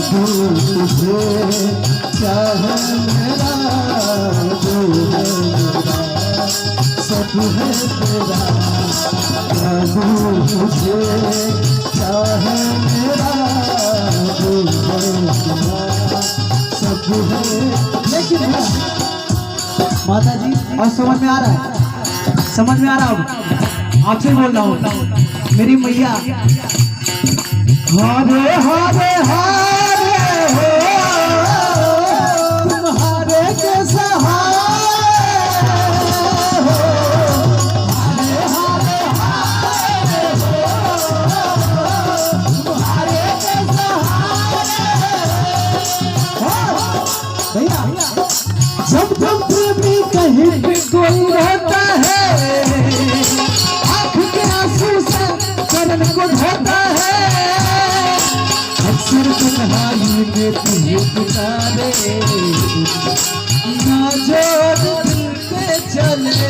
तुझे चाहे मेरा जो है मेरा सब है तेरा प्रभु तुझे चाहे मेरा जो है मेरा सब है। लेकिन माता जी और समझ में आ रहा है, समझ में आ रहा हूँ आपसे बोल रहा हूँ मेरी मैया हारे हारे हारे हो तुम्हारे के सहारे हो हारे हारे हारे हो तुम्हारे के सहारे हो भैया। जब जब प्रेमी कहीं पे कोई रहता है आँख के आंसू से चरण को धोता है अक्सर तन्हाई में तुझे पुकारे ना जोड़ दिल पे चले